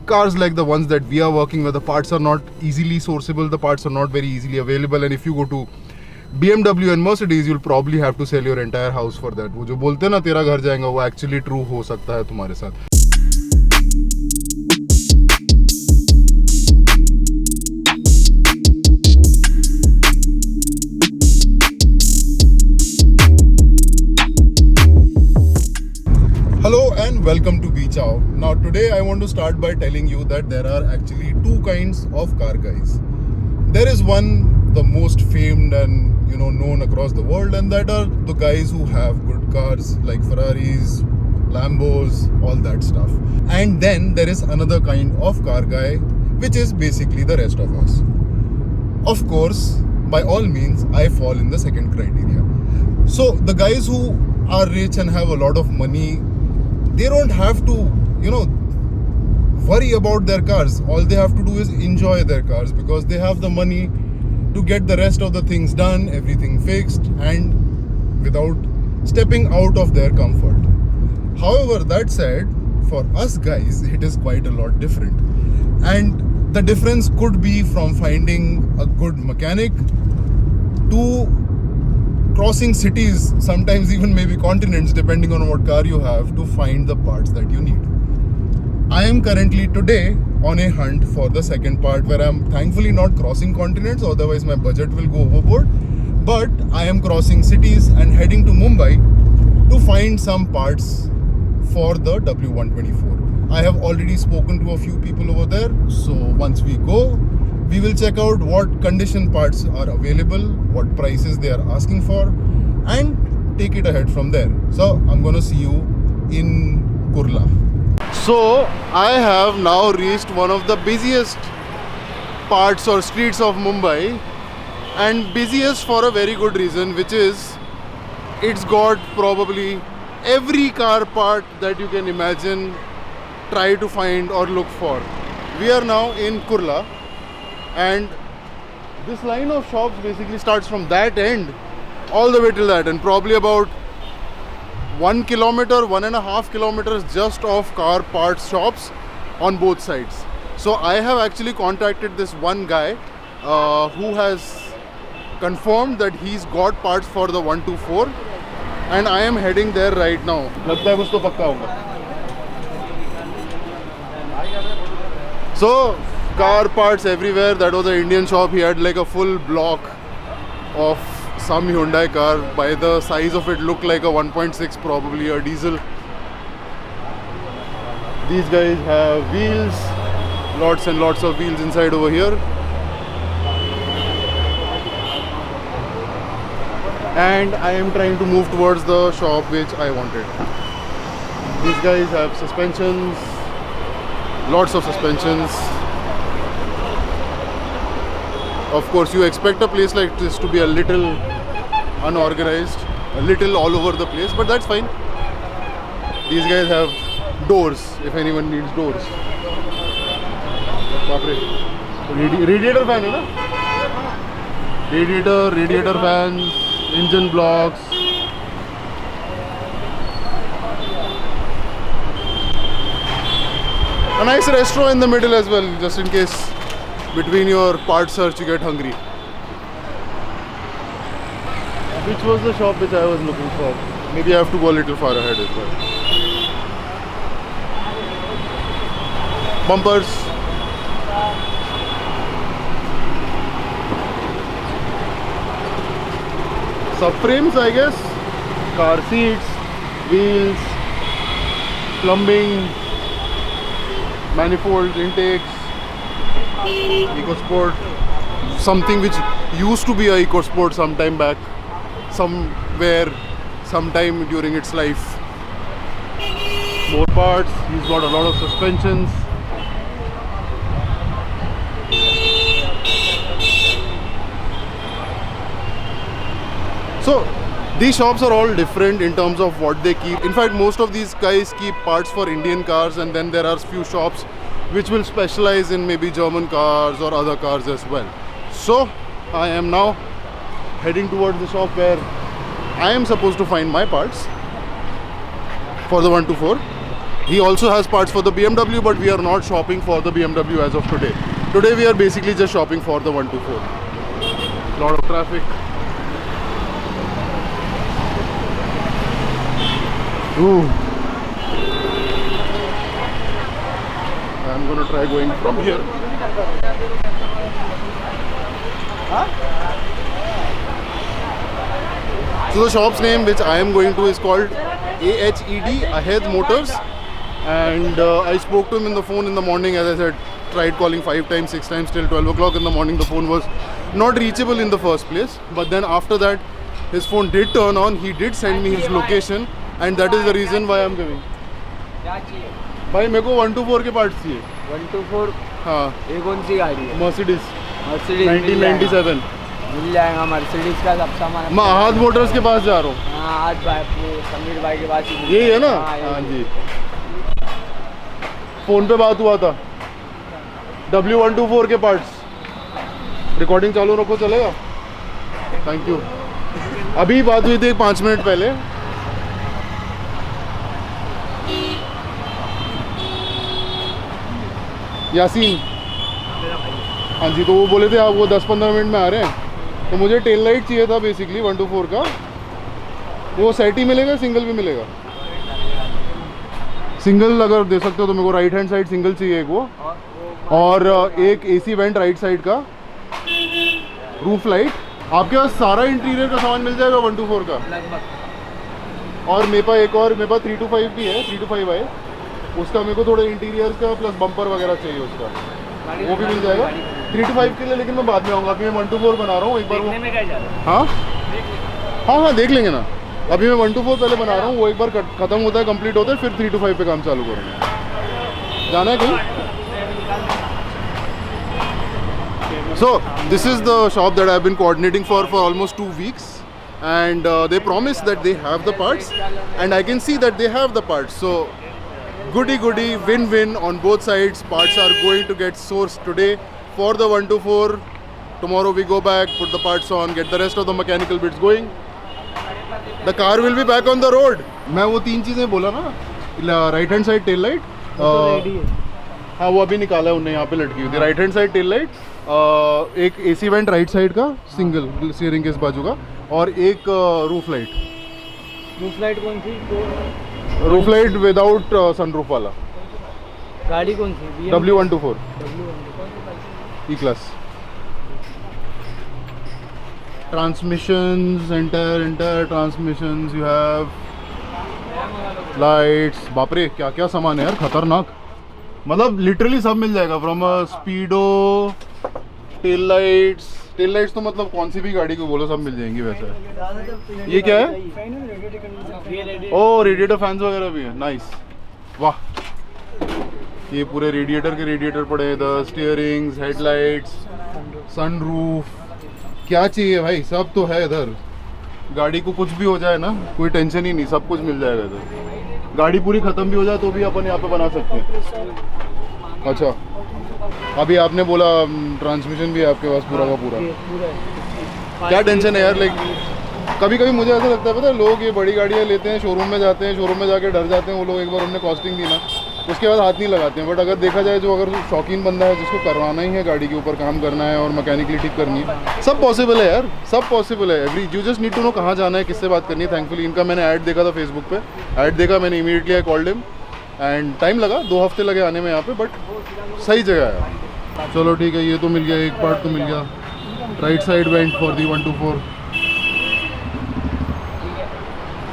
cars like the ones that we are working with, the parts are not easily sourceable, the parts are not very easily available, and if you go to BMW and Mercedes, you'll probably have to sell your entire house for that. वो जो बोलते हैं ना तेरा घर जाएगा, वो actually true हो सकता है तुम्हारे साथ. Hello and welcome to Beach Out. Now today I want to start by telling you that there are actually two kinds of car guys. There is one, the most famed and known across the world, and that are the guys who have good cars like Ferraris, Lambos, all that stuff. And then there is another kind of car guy, which is basically the rest of us. Of course, by all means, I fall in the second criteria. So the guys who are rich and have a lot of money, they don't have to, worry about their cars. All they have to do is enjoy their cars because they have the money to get the rest of the things done, everything fixed, and without stepping out of their comfort. However, that said, for us guys, it is quite a lot different. And the difference could be from finding a good mechanic to crossing cities, sometimes even maybe continents, depending on what car you have, to find the parts that you need. I am currently today on a hunt for the second part, where I am thankfully not crossing continents, otherwise my budget will go overboard. But I am crossing cities and heading to Mumbai to find some parts for the W124. I have already spoken to a few people over there, so once we go, we will check out what condition parts are available, what prices they are asking for, and take it ahead from there. So I'm gonna see you in Kurla. So I have now reached one of the busiest parts or streets of Mumbai, and busiest for a very good reason, which is it's got probably every car part that you can imagine, try to find or look for. We are now in Kurla, and this line of shops basically starts from that end all the way till that, and probably about 1.5 kilometers just of car parts shops on both sides. So I have actually contacted this one guy who has confirmed that he's got parts for the 124, and I am heading there right now. लगता है कुछ तो पक्का होगा. So car parts everywhere. That was an Indian shop. He had like a full block of some Hyundai car. By the size of it, looked like a 1.6, probably a diesel. These guys have wheels, lots and lots of wheels inside over here. And I am trying to move towards the shop which I wanted. These guys have suspensions, lots of suspensions. Of course, you expect a place like this to be a little unorganized, a little all over the place, but that's fine. These guys have doors, if anyone needs doors. Radiator fan, है ना? Radiator fans, engine blocks. A nice restaurant in the middle as well, just in case between your part search you get hungry. Which was the shop which I was looking for? Maybe I have to go a little far ahead as well. Bumpers. Subframes, I guess. Car seats, wheels, plumbing, manifolds, intakes. EcoSport, something which used to be a EcoSport sometime back, somewhere, sometime during its life. More parts. He's got a lot of suspensions. So these shops are all different in terms of what they keep. In fact, most of these guys keep parts for Indian cars, and then there are few shops which will specialize in maybe German cars or other cars as well. So I am now heading towards the shop where I am supposed to find my parts for the 124. He also has parts for the BMW, but we are not shopping for the BMW as of today. Today we are basically just shopping for the 124. Lot of traffic. Ooh. I'm gonna try going from here. So the shop's name which I am going to is called AHED, Ahead Motors. And I spoke to him in the phone in the morning. As I said, tried calling 5 times, 6 times till 12 o'clock in the morning. The phone was not reachable in the first place. But then after that, his phone did turn on. He did send me his location. And that is the reason why I am giving. भाई मेरे को 124 के parts चाहिए. 124. हाँ. ये कौन सी गाड़ी है? Mercedes 1997. 1997. मिल जाएगा मर्सिडीज का सब सामान. मैं आहद मोटर्स के पास जा रहा हूँ. हाँ आज भाई अपने समीर भाई के पास ही. यही है ना? हाँ जी. फोन पे बात हुआ था. W124 के पार्ट्स. रिकॉर्डिंग चालू रखो, चलेगा? Thank you. अभी बात हुई थी 5 मिनट पहले. यासीन. हाँ जी, तो वो बोले थे आप वो 10-15 मिनट में आ रहे हैं. तो मुझे टेल लाइट चाहिए था बेसिकली 124 का. वो सेट ही मिलेगा, सिंगल भी मिलेगा? सिंगल अगर दे सकते हो तो मेरे को राइट हैंड साइड सिंगल चाहिए एक वो. और एक एसी वेंट राइट साइड का. Roof light. आपके पास सारा इंटीरियर का सामान मिल जाएगा 124 का? और मेरे पास एक और, मेरे पास 325 भी है, 325 है. उसका मेरे को थोड़ा इंटीरियर का प्लस बम्पर वगैरह चाहिए उसका. वो भी मिल जाएगा 325 के लिए. लेकिन मैं बाद में आऊँगा. अभी मैं 124 बना रहा हूँ. एक बार वो हाँ हाँ हाँ देख लेंगे ना. अभी मैं 124 पहले बना रहा हूँ. वो एक बार ख़त्म होता है, कंप्लीट होता है, फिर 325 पे काम चालू करूँगा. जाना है कहीं? So this is the shop that I've been coordinating for almost 2 weeks. And they promised that they have the parts. And I can see that they have the parts. So goody win-win on both sides. Parts are going to get sourced today for the 124. Tomorrow we go back, put the parts on, get the rest of the mechanical bits going. The car will be back on the road. मैं वो 3 चीज़ें बोला ना. Right hand side tail light. हाँ वो अभी निकाला है उन्हें, यहाँ पे लटकी हुई थी. Right hand side tail light. एक एसी वेंट राइट साइड का सिंगल स्टीयरिंग के इस बाजू का. और एक रूफ लाइट. रूफ लाइट कौन सी? रूफ लाइट विदाउट सनरूफ वाला. गाड़ी कौन सी? W124 E-Class. Transmissions, entire transmissions you have. Lights. बाप रे क्या क्या सामान है यार, खतरनाक. मतलब लिटरली सब मिल जाएगा. फ्रॉम स्पीडो, टेल लाइट्स तो मतलब कौन सी भी गाड़ी को बोलो सब मिल जाएंगी. वैसे ये क्या है? ओ रेडिएटर फैंस वगैरह भी है. नाइस. वाह. ये पूरे रेडिएटर के रेडिएटर पड़े हैं. The steerings, headlights, sunroof. क्या चाहिए भाई, सब तो है इधर. गाड़ी को कुछ भी हो जाए ना, कोई टेंशन ही नहीं, सब कुछ मिल जाएगा इधर. गाड़ी पूरी ख़त्म भी हो जाए तो भी अपन यहाँ पे बना सकते हैं. अच्छा अभी आपने बोला ट्रांसमिशन भी है आपके पास पूरा का पूरा. क्या टेंशन है यार. लाइक कभी कभी मुझे ऐसा लगता है, पता है, लोग ये बड़ी गाड़ियाँ लेते हैं, शोरूम में जाते हैं, शोरूम में जाके डर जाते हैं वो लोग. एक बार उन्हें कॉस्टिंग दी ना, उसके बाद हाथ नहीं लगाते हैं. बट अगर देखा जाए, जो अगर शौकीन बंदा है जिसको करवाना ही है, गाड़ी के ऊपर काम करना है और मैकेनिकली ठीक करनी है, सब पॉसिबल है यार, सब पॉसिबल है. Every you just need to know कहाँ जाना है, किससे बात करनी है. थैंकफुली इनका मैंने ऐड देखा था फेसबुक पे. ऐड देखा मैंने, immediately I called him. And time लगा, 2 हफ्ते लगे आने में यहाँ पे, बट सही जगह है. चलो ठीक है, ये तो मिल गया, एक पार्ट तो मिल गया. Right side went for the 124.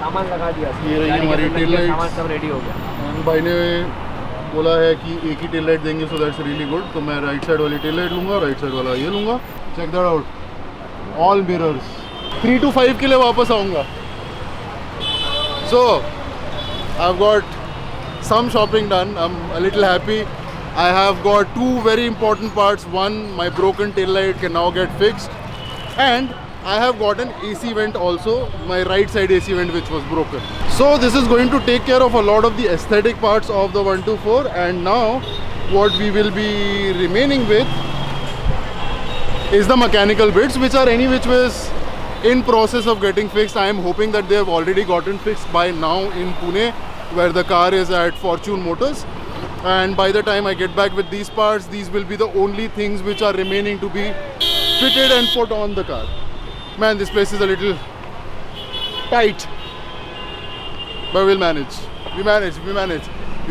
सामान लगा दिया. ये रही हमारी टेल लाइट. सामान सब रेडी हो गया. भाई ने बोला है कि एक ही टेल लाइट देंगे, सो दैट्स रियली गुड. तो मैं राइट साइड वाली टेल लाइट लूँगा, राइट साइड वाला ये लूँगा. Check that out. All mirrors. 325 के लिए वापस आऊँगा. So I have got some shopping done. I'm a little happy. I have got 2 very important parts. One, my broken tail light can now get fixed, and I have got an AC vent also, my right side AC vent which was broken. So this is going to take care of a lot of the aesthetic parts of the 124. And now what we will be remaining with is the mechanical bits, which are any which was in process of getting fixed. I am hoping that they have already gotten fixed by now in Pune. where the car is at Fortune Motors. And by the time I get back with these parts, these will be the only things which are remaining to be fitted and put on the car. Man, this place is a little tight, but we'll manage. We manage.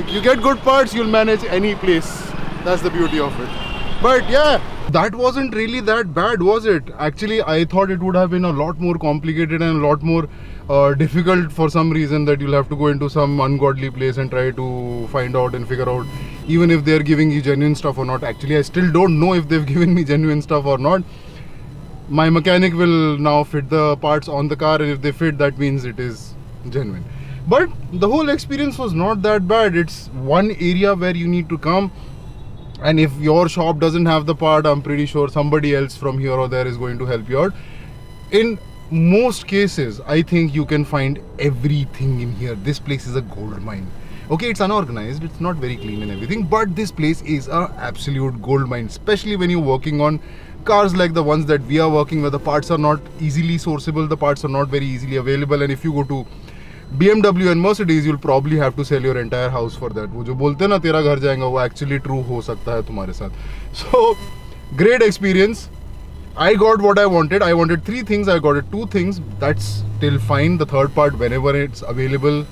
You get good parts, you'll manage any place. That's the beauty of it. But yeah, that wasn't really that bad, was it? Actually, I thought it would have been a lot more complicated and a lot more difficult for some reason, that you'll have to go into some ungodly place and try to find out and figure out even if they're giving you genuine stuff or not. Actually, I still don't know if they've given me genuine stuff or not. My mechanic will now fit the parts on the car, and if they fit, that means it is genuine. But the whole experience was not that bad. It's one area where you need to come, and if your shop doesn't have the part, I'm pretty sure somebody else from here or there is going to help you out. In most cases, I think you can find everything in here. This place is a gold mine. Okay, it's unorganized, it's not very clean and everything, but this place is a absolute gold mine, especially when you're working on cars like the ones that we are working, where the parts are not easily sourceable, the parts are not very easily available, and if you go to BMW and Mercedes, you'll probably have to sell your entire house for that. वो जो बोलते हैं ना तेरा घर जाएगा, वो actually true हो सकता है तुम्हारे साथ. So great experience. I got what I wanted. I wanted 3 things. I got it 2 things. That's still fine. The third part, whenever it's available,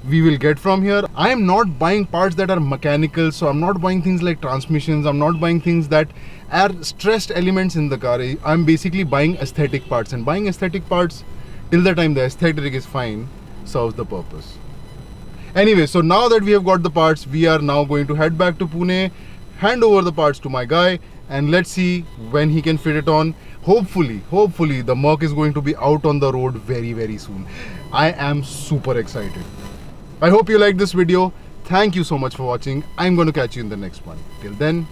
we will get from here. I am not buying parts that are mechanical, so I'm not buying things like transmissions. I'm not buying things that are stressed elements in the car. I'm basically buying aesthetic parts, and buying aesthetic parts till the time the aesthetic is fine serves the purpose. Anyway, so now that we have got the parts, we are now going to head back to Pune, hand over the parts to my guy, and let's see when he can fit it on. Hopefully the Merc is going to be out on the road very soon. I am super excited. I hope you liked this video. Thank you so much for watching. I'm going to catch you in the next one. Till then,